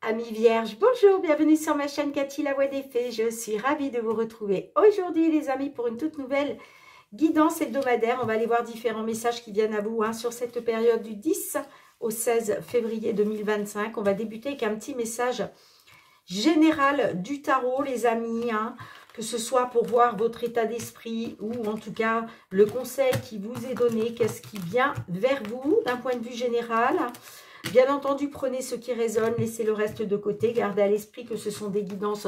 Amis vierges, bonjour, bienvenue sur ma chaîne Cathy la Voix des Fées. Je suis ravie de vous retrouver aujourd'hui les amis pour une toute nouvelle guidance hebdomadaire. On va aller voir différents messages qui viennent à vous sur cette période du 10 au 16 février 2025. On va débuter avec un petit message général du tarot les amis, que ce soit pour voir votre état d'esprit ou en tout cas le conseil qui vous est donné, qu'est-ce qui vient vers vous d'un point de vue général. Bien entendu, prenez ce qui résonne, laissez le reste de côté. Gardez à l'esprit que ce sont des guidances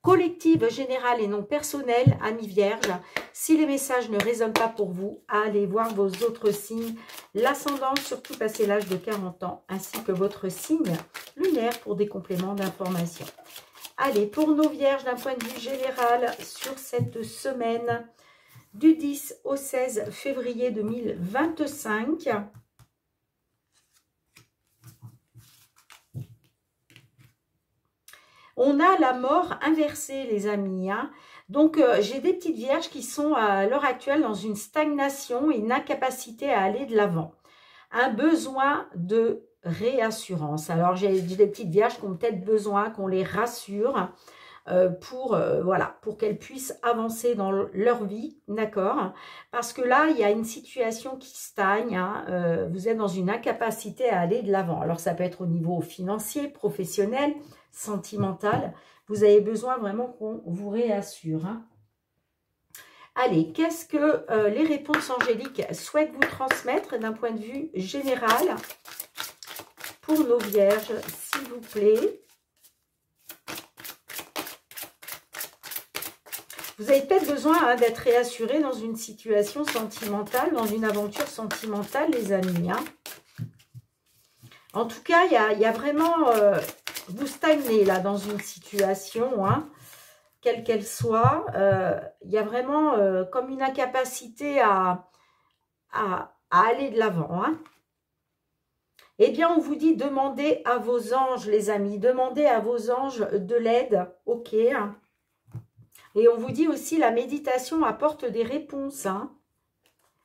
collectives, générales et non personnelles, amis vierges. Si les messages ne résonnent pas pour vous, allez voir vos autres signes. L'ascendant, surtout passé l'âge de 40 ans, ainsi que votre signe lunaire pour des compléments d'information. Allez, pour nos vierges, d'un point de vue général, sur cette semaine du 10 au 16 février 2025... on a la mort inversée, les amis. Donc, j'ai des petites vierges qui sont à l'heure actuelle dans une stagnation et une incapacité à aller de l'avant. Un besoin de réassurance. Alors, j'ai des petites vierges qui ont peut-être besoin qu'on les rassure pour qu'elles puissent avancer dans leur vie, d'accord? Parce que là, il y a une situation qui stagne. Vous êtes dans une incapacité à aller de l'avant. Alors, ça peut être au niveau financier, professionnel, sentimentale, vous avez besoin vraiment qu'on vous réassure. Allez, qu'est-ce que les réponses angéliques souhaitent vous transmettre d'un point de vue général pour nos vierges, s'il vous plaît? Vous avez peut-être besoin d'être réassuré dans une situation sentimentale, dans une aventure sentimentale, les amis. En tout cas, il y a vraiment... vous stagnez là dans une situation, quelle qu'elle soit. Il y a vraiment comme une incapacité à aller de l'avant. Eh bien, on vous dit demandez à vos anges, les amis. Demandez à vos anges de l'aide. Ok. Et on vous dit aussi la méditation apporte des réponses.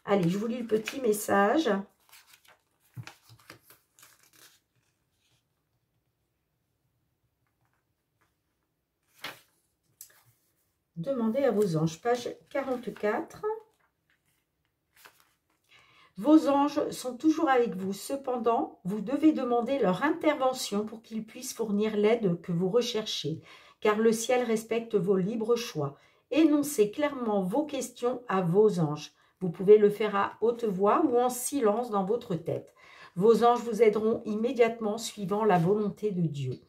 Allez, je vous lis le petit message. Demandez à vos anges, page 44. Vos anges sont toujours avec vous. Cependant, vous devez demander leur intervention pour qu'ils puissent fournir l'aide que vous recherchez, car le ciel respecte vos libres choix. Énoncez clairement vos questions à vos anges. Vous pouvez le faire à haute voix ou en silence dans votre tête. Vos anges vous aideront immédiatement suivant la volonté de Dieu.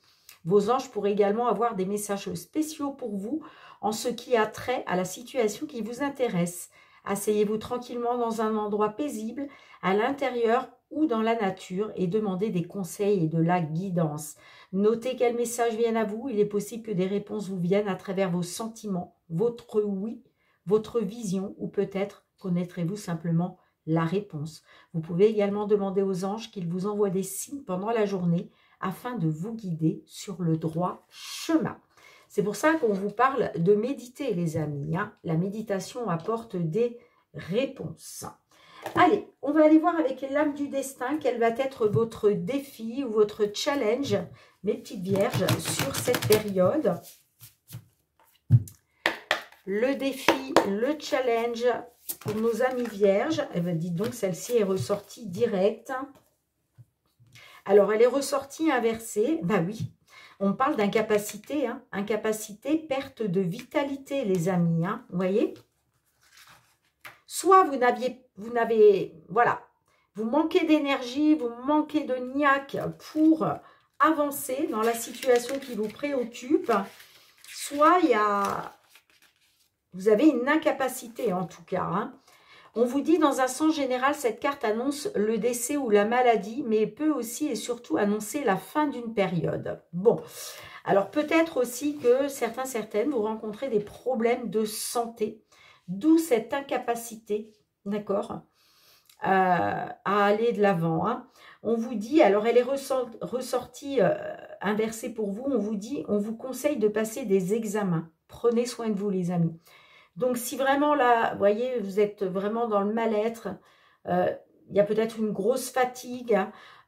Vos anges pourraient également avoir des messages spéciaux pour vous en ce qui a trait à la situation qui vous intéresse. Asseyez-vous tranquillement dans un endroit paisible, à l'intérieur ou dans la nature et demandez des conseils et de la guidance. Notez quels messages viennent à vous. Il est possible que des réponses vous viennent à travers vos sentiments, votre oui, votre vision ou peut-être connaîtrez-vous simplement la réponse. Vous pouvez également demander aux anges qu'ils vous envoient des signes pendant la journée afin de vous guider sur le droit chemin. C'est pour ça qu'on vous parle de méditer, les amis. La méditation apporte des réponses. Allez, on va aller voir avec l'âme du destin quel va être votre défi ou votre challenge, mes petites vierges, sur cette période. Le défi, le challenge pour nos amis vierges. Eh bien, dites donc, celle-ci est ressortie directe. Alors, elle est ressortie inversée. Ben oui. On parle d'incapacité, incapacité, perte de vitalité, les amis, vous voyez? Soit vous manquez d'énergie, vous manquez de niaque pour avancer dans la situation qui vous préoccupe, soit vous avez une incapacité en tout cas, On vous dit dans un sens général, cette carte annonce le décès ou la maladie, mais peut aussi et surtout annoncer la fin d'une période. Bon, alors peut-être aussi que certaines, vous rencontrez des problèmes de santé, d'où cette incapacité, d'accord, à aller de l'avant. On vous dit, alors elle est ressortie inversée pour vous, on vous dit, on vous conseille de passer des examens. Prenez soin de vous, les amis. Donc, si vraiment là, vous voyez, vous êtes vraiment dans le mal-être, il y a peut-être une grosse fatigue,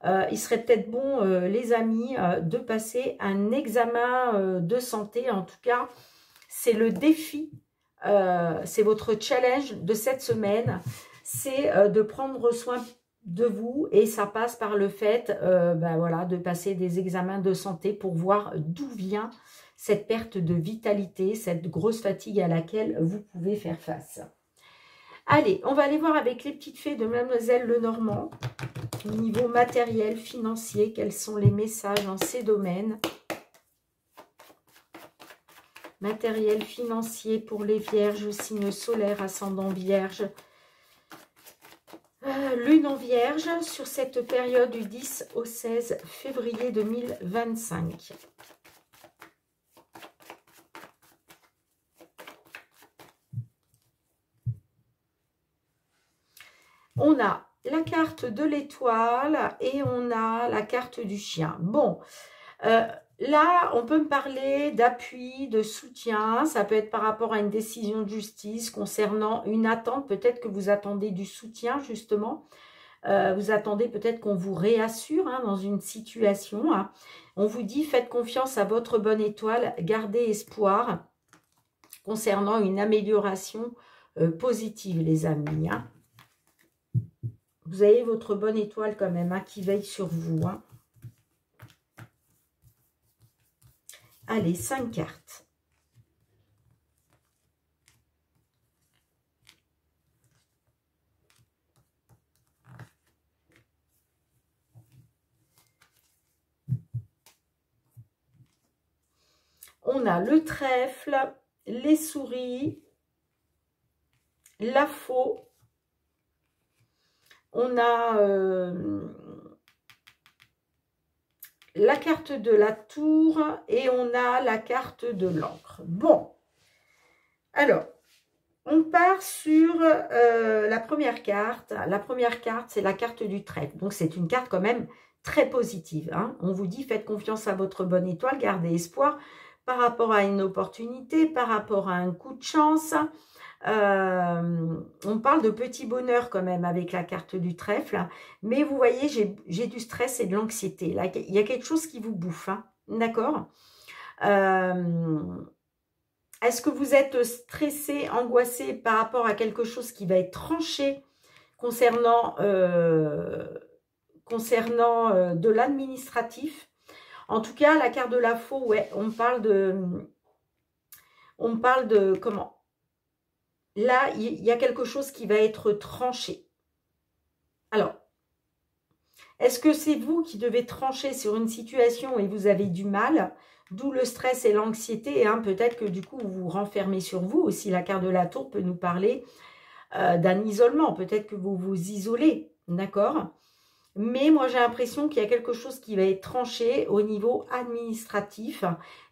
il serait peut-être bon, les amis, de passer un examen de santé. En tout cas, c'est le défi, c'est votre challenge de cette semaine, c'est de prendre soin de vous et ça passe par le fait ben voilà, de passer des examens de santé pour voir d'où vient cette perte de vitalité, cette grosse fatigue à laquelle vous pouvez faire face. Allez, on va aller voir avec les petites fées de Mademoiselle Lenormand, au niveau matériel, financier, quels sont les messages dans ces domaines. Matériel financier pour les vierges, signe solaire, ascendant vierge. Lune en vierge sur cette période du 10 au 16 février 2025. On a la carte de l'étoile et on a la carte du chien. Bon, là, on peut me parler d'appui, de soutien. Ça peut être par rapport à une décision de justice concernant une attente. Peut-être que vous attendez du soutien, justement. Vous attendez peut-être qu'on vous réassure hein, dans une situation. Hein. On vous dit, faites confiance à votre bonne étoile, gardez espoir concernant une amélioration positive, les amis. Hein. Vous avez votre bonne étoile quand même hein, qui veille sur vous. Hein. Allez, 5 cartes. On a le trèfle, les souris, la faux. On a la carte de la tour et on a la carte de l'encre. Bon, alors, on part sur la première carte. La première carte, c'est la carte du trèfle. Donc, c'est une carte quand même très positive. Hein. On vous dit, faites confiance à votre bonne étoile, gardez espoir par rapport à une opportunité, par rapport à un coup de chance. On parle de petit bonheur quand même avec la carte du trèfle, mais vous voyez, j'ai du stress et de l'anxiété. Là, il y a quelque chose qui vous bouffe, hein, d'accord. Est-ce que vous êtes stressé, angoissé par rapport à quelque chose qui va être tranché concernant de l'administratif? En tout cas, la carte de la faux, ouais, on parle de comment? Là, il y a quelque chose qui va être tranché. Alors, est-ce que c'est vous qui devez trancher sur une situation et vous avez du mal, d'où le stress et l'anxiété, hein, peut-être que du coup, vous vous renfermez sur vous. Aussi, la carte de la tour peut nous parler d'un isolement. Peut-être que vous vous isolez, d'accord ? Mais moi, j'ai l'impression qu'il y a quelque chose qui va être tranché au niveau administratif.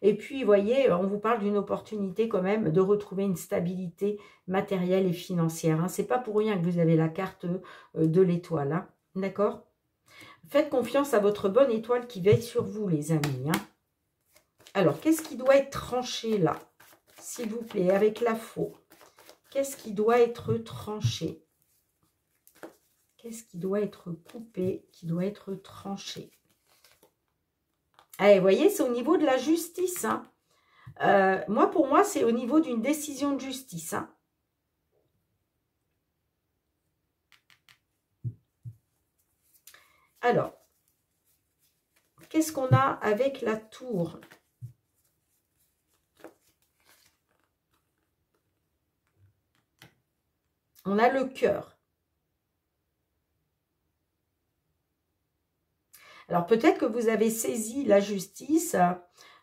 Et puis, vous voyez, on vous parle d'une opportunité quand même de retrouver une stabilité matérielle et financière. Hein. Ce n'est pas pour rien que vous avez la carte de l'étoile. Hein. D'accord? Faites confiance à votre bonne étoile qui veille sur vous, les amis. Hein. Alors, qu'est-ce qui doit être tranché là? S'il vous plaît, avec la faux. Qu'est-ce qui doit être tranché? Qu'est-ce qui doit être coupé, qui doit être tranché? Allez, vous voyez, c'est au niveau de la justice. Hein. Pour moi, c'est au niveau d'une décision de justice. Hein. Alors, qu'est-ce qu'on a avec la tour? On a le cœur. Alors, peut-être que vous avez saisi la justice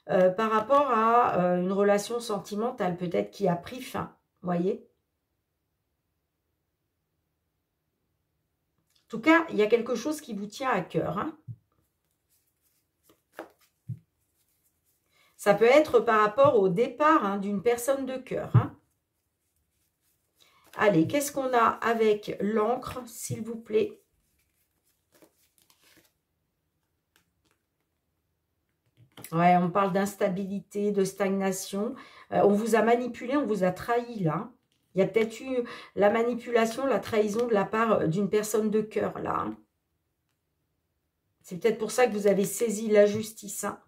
par rapport à une relation sentimentale, peut-être qui a pris fin, voyez. En tout cas, il y a quelque chose qui vous tient à cœur. Hein. Ça peut être par rapport au départ hein, d'une personne de cœur. Hein. Allez, qu'est-ce qu'on a avec l'encre, s'il vous plaît? Ouais, on parle d'instabilité, de stagnation. On vous a manipulé, on vous a trahi là. Il y a peut-être eu la manipulation, la trahison de la part d'une personne de cœur là. C'est peut-être pour ça que vous avez saisi la justice. Hein.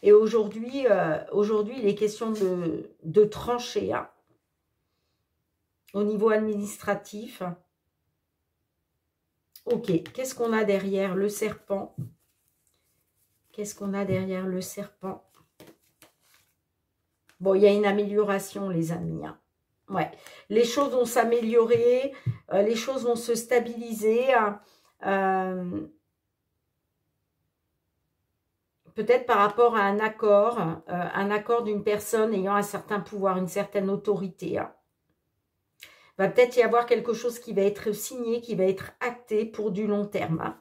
Et aujourd'hui, il est question de trancher hein, au niveau administratif. Ok, qu'est-ce qu'on a derrière le serpent? Qu'est-ce qu'on a derrière le serpent? Bon, il y a une amélioration, les amis. Hein. Ouais, les choses vont s'améliorer, les choses vont se stabiliser. Hein. Peut-être par rapport à un accord d'une personne ayant un certain pouvoir, une certaine autorité. Hein. Va peut-être y avoir quelque chose qui va être signé, qui va être acté pour du long terme. Hein.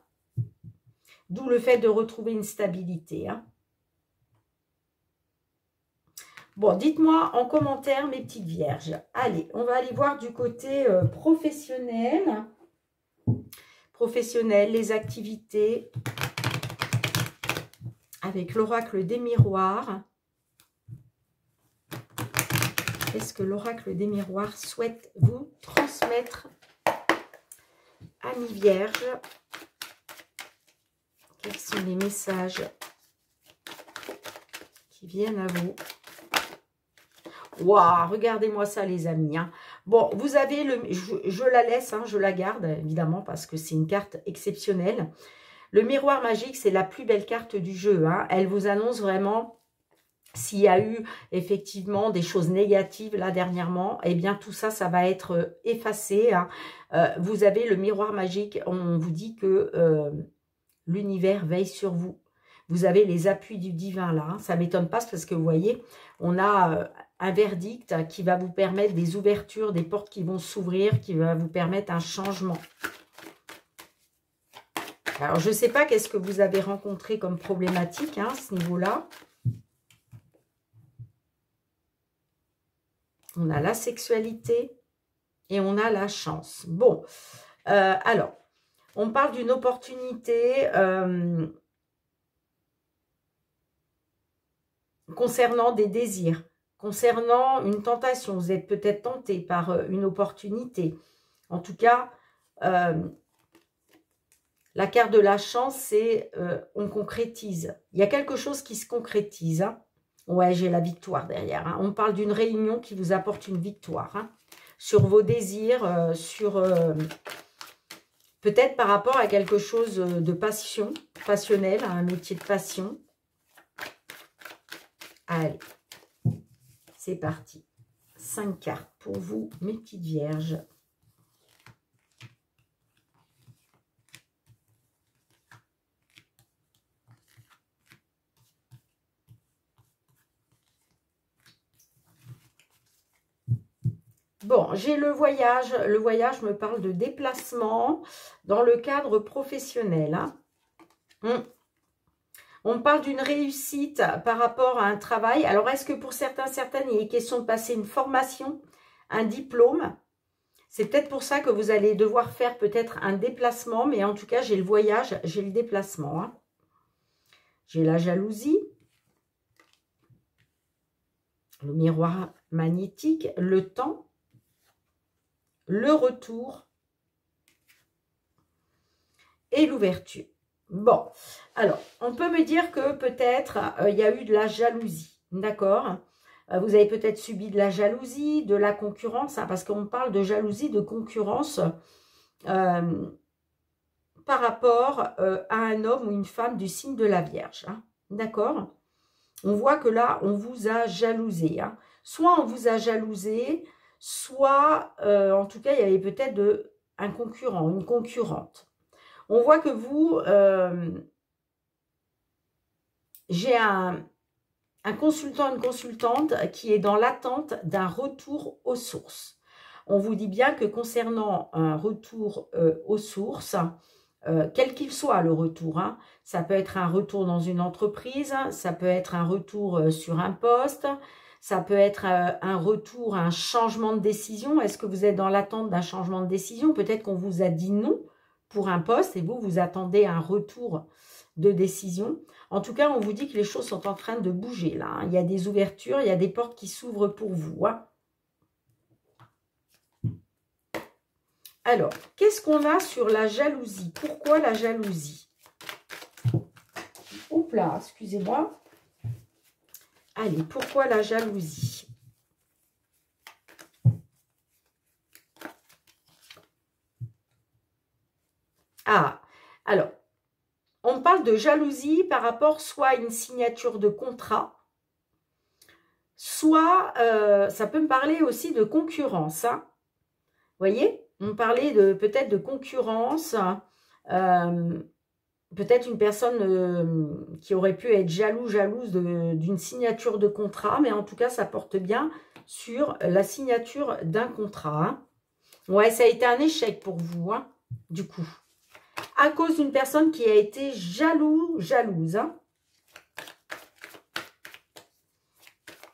D'où le fait de retrouver une stabilité. Hein. Bon, dites-moi en commentaire, mes petites vierges. Allez, on va aller voir du côté professionnel. Professionnel, les activités. Avec l'oracle des miroirs. Qu'est-ce que l'oracle des miroirs souhaite vous transmettre, amis vierges? Quels sont les messages qui viennent à vous? Waouh, regardez-moi ça, les amis. Hein. Bon, vous avez le... Je la laisse, hein, je la garde, évidemment, parce que c'est une carte exceptionnelle. Le miroir magique, c'est la plus belle carte du jeu. Hein. Elle vous annonce vraiment... S'il y a eu effectivement des choses négatives là dernièrement, eh bien tout ça, ça va être effacé. Hein. Vous avez le miroir magique, on vous dit que l'univers veille sur vous. Vous avez les appuis du divin là. Hein. Ça ne m'étonne pas parce que vous voyez, on a un verdict qui va vous permettre des ouvertures, des portes qui vont s'ouvrir, qui va vous permettre un changement. Alors je ne sais pas qu'est-ce que vous avez rencontré comme problématique hein, à ce niveau-là. On a la sexualité et on a la chance. Bon, alors, on parle d'une opportunité concernant des désirs, concernant une tentation. Vous êtes peut-être tenté par une opportunité. En tout cas, la carte de la chance, c'est on concrétise. Il y a quelque chose qui se concrétise, hein. Ouais, j'ai la victoire derrière. Hein. On parle d'une réunion qui vous apporte une victoire. Hein, sur vos désirs, sur peut-être par rapport à quelque chose de passion, passionnel, à un métier de passion. Allez, c'est parti. 5 cartes pour vous, mes petites vierges. Bon, j'ai le voyage. Le voyage me parle de déplacement dans le cadre professionnel. Hein. On parle d'une réussite par rapport à un travail. Alors, est-ce que pour certaines, il est question de passer une formation, un diplôme? C'est peut-être pour ça que vous allez devoir faire peut-être un déplacement. Mais en tout cas, j'ai le voyage, j'ai le déplacement. Hein. J'ai la jalousie. Le miroir magnétique, le temps. Le retour et l'ouverture. Bon, alors, on peut me dire que peut-être il y a eu de la jalousie, d'accord? Vous avez peut-être subi de la jalousie, de la concurrence, hein, parce qu'on parle de jalousie, de concurrence par rapport à un homme ou une femme du signe de la Vierge, hein, d'accord? On voit que là, on vous a jalousé. Hein. Soit on vous a jalousé, soit, en tout cas, il y avait peut-être un concurrent, une concurrente. On voit que vous, j'ai un consultant, une consultante qui est dans l'attente d'un retour aux sources. On vous dit bien que concernant un retour aux sources, quel qu'il soit le retour, hein, ça peut être un retour dans une entreprise, ça peut être un retour sur un poste, ça peut être un retour, un changement de décision. Est-ce que vous êtes dans l'attente d'un changement de décision? Peut-être qu'on vous a dit non pour un poste et vous attendez un retour de décision. En tout cas, on vous dit que les choses sont en train de bouger là. Hein. Il y a des ouvertures, il y a des portes qui s'ouvrent pour vous. Hein. Alors, qu'est-ce qu'on a sur la jalousie? Pourquoi la jalousie? là, excusez-moi. Allez, pourquoi la jalousie? Ah, alors, on parle de jalousie par rapport soit à une signature de contrat, soit, ça peut me parler aussi de concurrence. Hein. Vous voyez, on parlait peut-être de concurrence, peut-être une personne qui aurait pu être jalouse d'une signature de contrat, mais en tout cas, ça porte bien sur la signature d'un contrat. Hein. Ouais, ça a été un échec pour vous, hein, du coup. À cause d'une personne qui a été jalouse. Hein.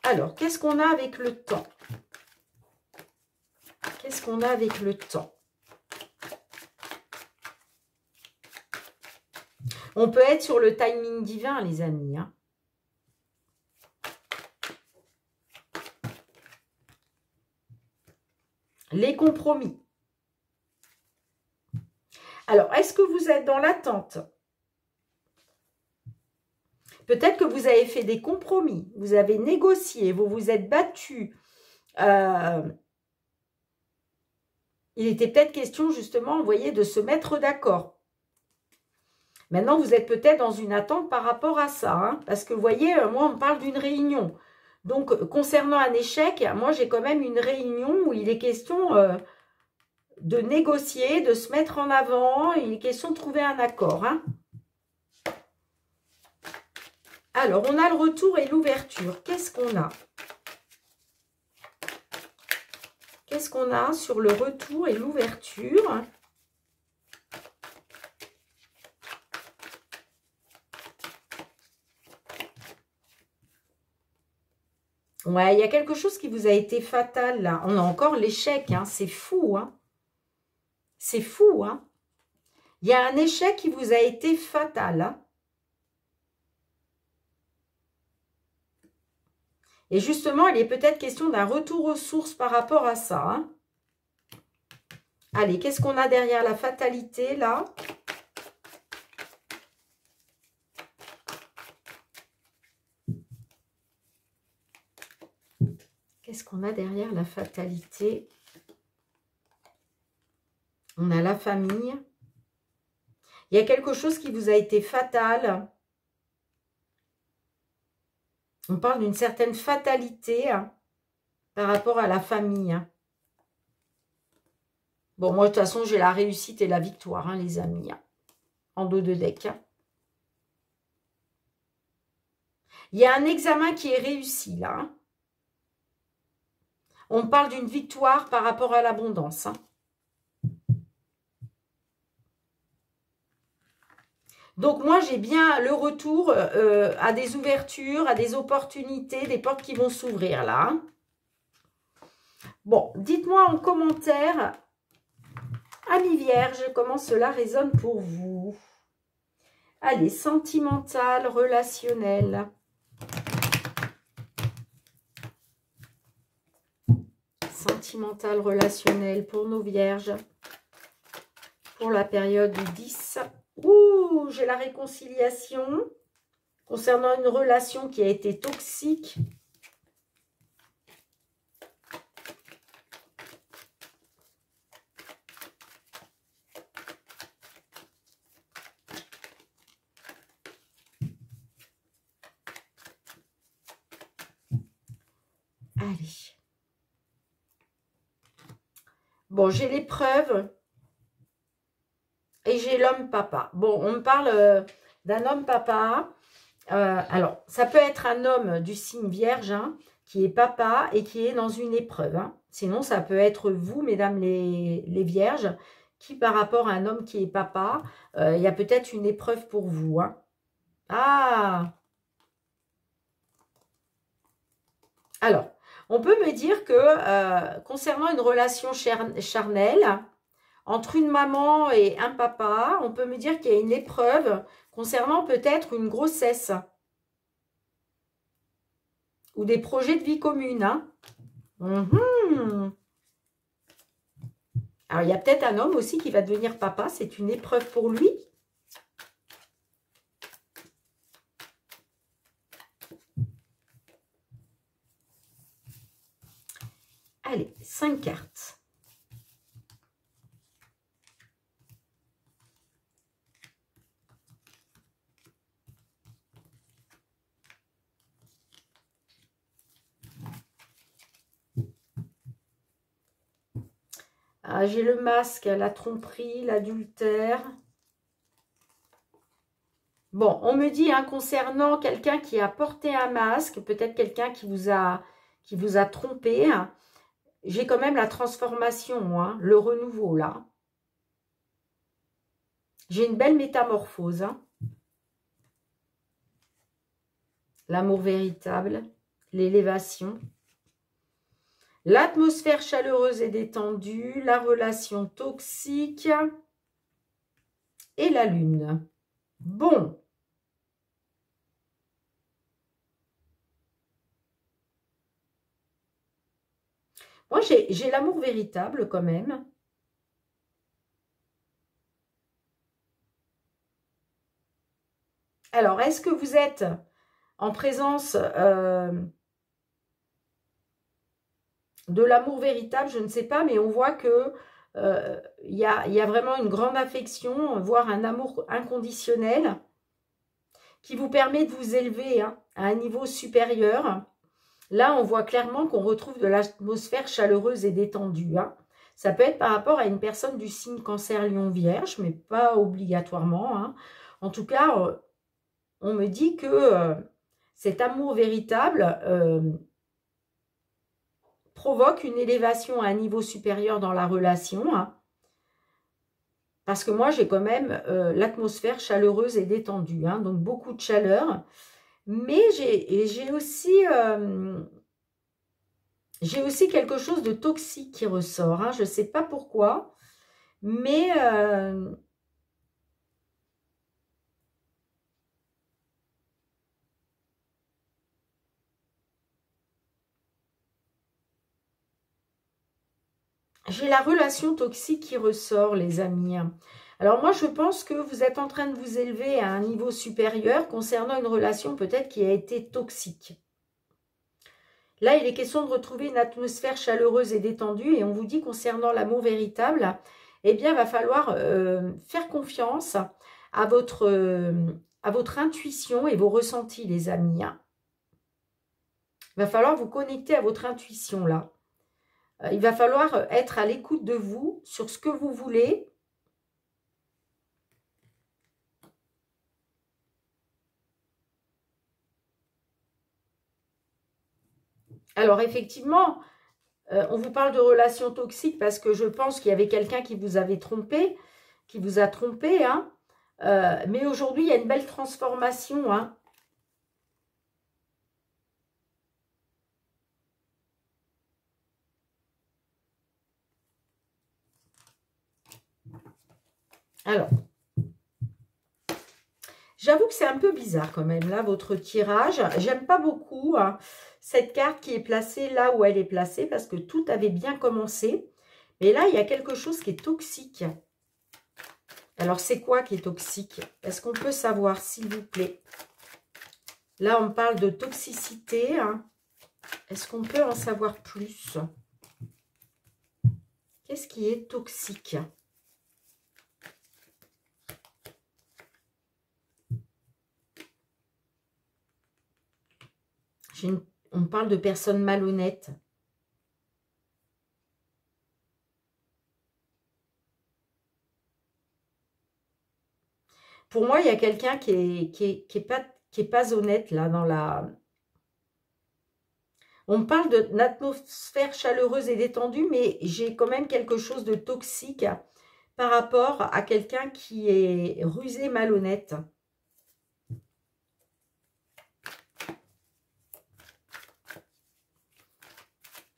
Alors, qu'est-ce qu'on a avec le temps? Qu'est-ce qu'on a avec le temps? On peut être sur le timing divin, les amis. Hein. Les compromis. Alors, est-ce que vous êtes dans l'attente? Peut-être que vous avez fait des compromis, vous avez négocié, vous vous êtes battu. Il était peut-être question, justement, vous voyez, de se mettre d'accord. Maintenant, vous êtes peut-être dans une attente par rapport à ça. Hein, parce que, vous voyez, moi, on me parle d'une réunion. Donc, concernant un échec, moi, j'ai quand même une réunion où il est question de négocier, de se mettre en avant. Il est question de trouver un accord. Hein. Alors, on a le retour et l'ouverture. Qu'est-ce qu'on a? Qu'est-ce qu'on a sur le retour et l'ouverture? Ouais, il y a quelque chose qui vous a été fatal, là. On a encore l'échec, hein. C'est fou, hein. C'est fou, hein. Il y a un échec qui vous a été fatal, hein. Et justement, il est peut-être question d'un retour aux sources par rapport à ça. Hein. Allez, qu'est-ce qu'on a derrière la fatalité, là? Qu'est-ce qu'on a derrière la fatalité? On a la famille. Il y a quelque chose qui vous a été fatal. On parle d'une certaine fatalité hein, par rapport à la famille. Hein. Bon, moi, de toute façon, j'ai la réussite et la victoire, hein, les amis. Hein, en dos de deck. Hein. Il y a un examen qui est réussi, là. Hein. On parle d'une victoire par rapport à l'abondance. Hein. Donc, moi, j'ai bien le retour à des ouvertures, à des opportunités, des portes qui vont s'ouvrir, là. Hein. Bon, dites-moi en commentaire, amis vierges, comment cela résonne pour vous. Allez, sentimental, relationnel. Sentimental, relationnel pour nos vierges. Pour la période du 10. Ouh, j'ai la réconciliation concernant une relation qui a été toxique. Allez. Bon, j'ai les preuves. Et j'ai l'homme papa. Bon, on me parle d'un homme papa. Alors, ça peut être un homme du signe vierge, hein, qui est papa et qui est dans une épreuve. Hein. Sinon, ça peut être vous, mesdames les vierges, qui par rapport à un homme qui est papa, il y a peut-être une épreuve pour vous. Hein. Ah! Alors, on peut me dire que concernant une relation charnelle, entre une maman et un papa, on peut me dire qu'il y a une épreuve concernant peut-être une grossesse ou des projets de vie commune. Hein. Alors, il y a peut-être un homme aussi qui va devenir papa. C'est une épreuve pour lui. Allez, 5 cartes. Ah, j'ai le masque, la tromperie, l'adultère. Bon, on me dit, hein, concernant quelqu'un qui a porté un masque, peut-être quelqu'un qui vous a trompé, hein, j'ai quand même la transformation, moi, le renouveau, là. J'ai une belle métamorphose. Hein. L'amour véritable, l'élévation. L'atmosphère chaleureuse et détendue, la relation toxique et la lune. Bon. Moi, j'ai l'amour véritable quand même. Alors, est-ce que vous êtes en présence de l'amour véritable? Je ne sais pas, mais on voit que il y a vraiment une grande affection, voire un amour inconditionnel qui vous permet de vous élever, hein, à un niveau supérieur. Là, on voit clairement qu'on retrouve de l'atmosphère chaleureuse et détendue. Hein. Ça peut être par rapport à une personne du signe Cancer, Lion, Vierge, mais pas obligatoirement. Hein. En tout cas, on me dit que cet amour véritable provoque une élévation à un niveau supérieur dans la relation. Hein. Parce que moi, j'ai quand même l'atmosphère chaleureuse et détendue. Hein, donc, beaucoup de chaleur. Mais j'ai aussi quelque chose de toxique qui ressort. Hein, je ne sais pas pourquoi. Mais j'ai la relation toxique qui ressort, les amis. Alors moi, je pense que vous êtes en train de vous élever à un niveau supérieur concernant une relation peut-être qui a été toxique. Là, il est question de retrouver une atmosphère chaleureuse et détendue. Et on vous dit concernant l'amour véritable, eh bien, il va falloir faire confiance à votre intuition et vos ressentis, les amis. Il va falloir vous connecter à votre intuition, là. Il va falloir être à l'écoute de vous sur ce que vous voulez. Alors, effectivement, on vous parle de relations toxiques parce que je pense qu'il y avait quelqu'un qui vous avait trompé, qui vous a trompé. Hein. Mais aujourd'hui, il y a une belle transformation. Hein. Alors, j'avoue que c'est un peu bizarre quand même, là, votre tirage. J'aime pas beaucoup hein, cette carte qui est placée là où elle est placée, parce que tout avait bien commencé. Mais là, il y a quelque chose qui est toxique. Alors, c'est quoi qui est toxique? Est-ce qu'on peut savoir, s'il vous plaît? Là, on parle de toxicité. Hein. Est-ce qu'on peut en savoir plus? Qu'est-ce qui est toxique? On parle de personnes malhonnêtes. Pour moi, il y a quelqu'un qui est pas honnête là dans la... On parle d'une atmosphère chaleureuse et détendue, mais j'ai quand même quelque chose de toxique par rapport à quelqu'un qui est rusé, malhonnête.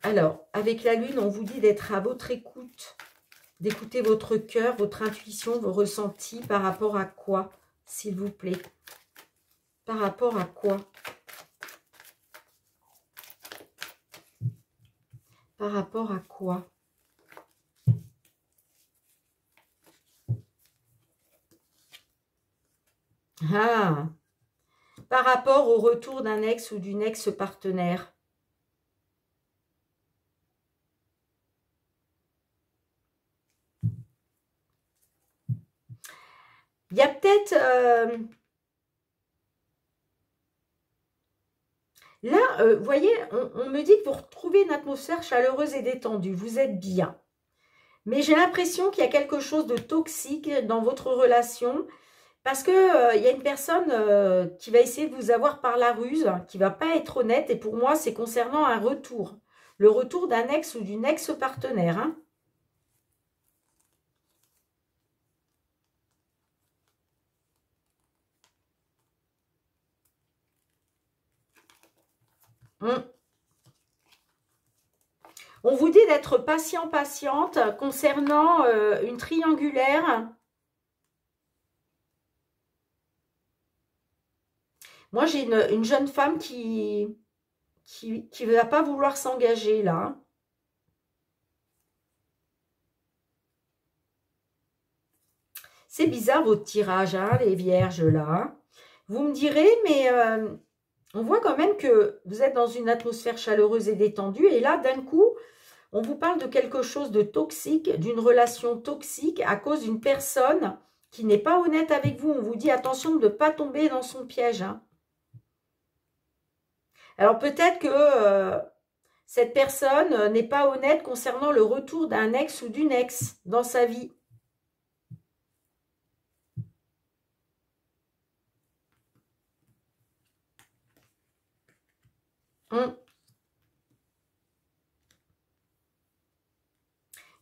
Alors, avec la lune, on vous dit d'être à votre écoute, d'écouter votre cœur, votre intuition, vos ressentis. Par rapport à quoi, s'il vous plaît? Par rapport à quoi? Par rapport à quoi? Ah! Par rapport au retour d'un ex ou d'une ex-partenaire. Il y a peut-être... là, vous voyez, on me dit que vous retrouvez une atmosphère chaleureuse et détendue. Vous êtes bien. Mais j'ai l'impression qu'il y a quelque chose de toxique dans votre relation. Parce que y a une personne qui va essayer de vous avoir par la ruse, qui va pas être honnête. Et pour moi, c'est concernant un retour. Le retour d'un ex ou d'une ex-partenaire. Hein. On vous dit d'être patient, patiente concernant une triangulaire. Moi, j'ai une jeune femme qui ne va pas vouloir s'engager là. C'est bizarre votre tirage, hein, les vierges là. Vous me direz, mais on voit quand même que vous êtes dans une atmosphère chaleureuse et détendue. Et là, d'un coup, on vous parle de quelque chose de toxique, d'une relation toxique à cause d'une personne qui n'est pas honnête avec vous. On vous dit attention de ne pas tomber dans son piège. Hein. Alors peut-être que cette personne n'est pas honnête concernant le retour d'un ex ou d'une ex dans sa vie.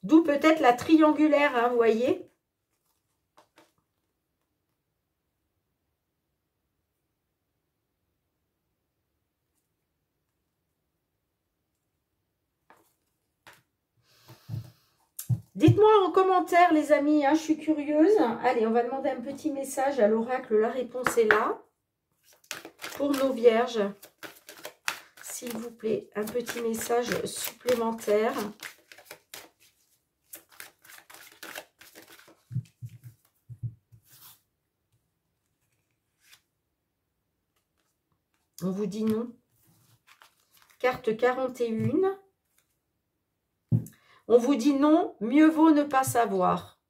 D'où peut-être la triangulaire, hein, vous voyez. Dites-moi en commentaire, les amis, hein, je suis curieuse. Allez, on va demander un petit message à l'oracle. La réponse est là. Pour nos vierges, s'il vous plaît, un petit message supplémentaire. On vous dit non. Carte 41. On vous dit non, mieux vaut ne pas savoir.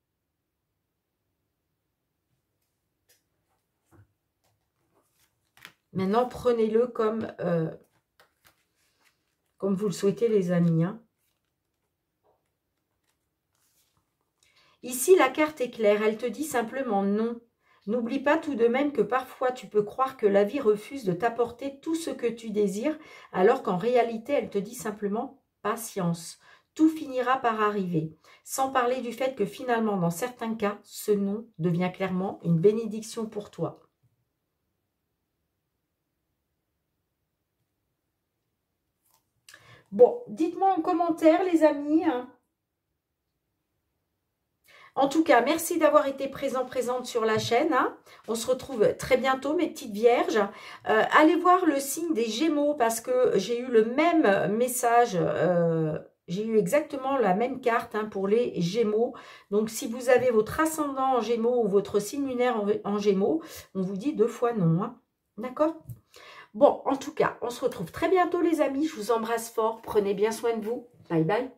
Maintenant, prenez-le comme vous le souhaitez, les amis. Hein. Ici, la carte est claire. Elle te dit simplement non. N'oublie pas tout de même que parfois, tu peux croire que la vie refuse de t'apporter tout ce que tu désires, alors qu'en réalité, elle te dit simplement patience. Tout finira par arriver. Sans parler du fait que finalement, dans certains cas, ce non devient clairement une bénédiction pour toi. Bon, dites-moi en commentaire, les amis. En tout cas, merci d'avoir été présente sur la chaîne. Hein. On se retrouve très bientôt, mes petites vierges. Allez voir le signe des Gémeaux parce que j'ai eu le même message. J'ai eu exactement la même carte hein, pour les Gémeaux. Donc, si vous avez votre ascendant en Gémeaux ou votre signe lunaire en Gémeaux, on vous dit 2 fois non. Hein. D'accord ? Bon, en tout cas, on se retrouve très bientôt, les amis. Je vous embrasse fort. Prenez bien soin de vous. Bye bye.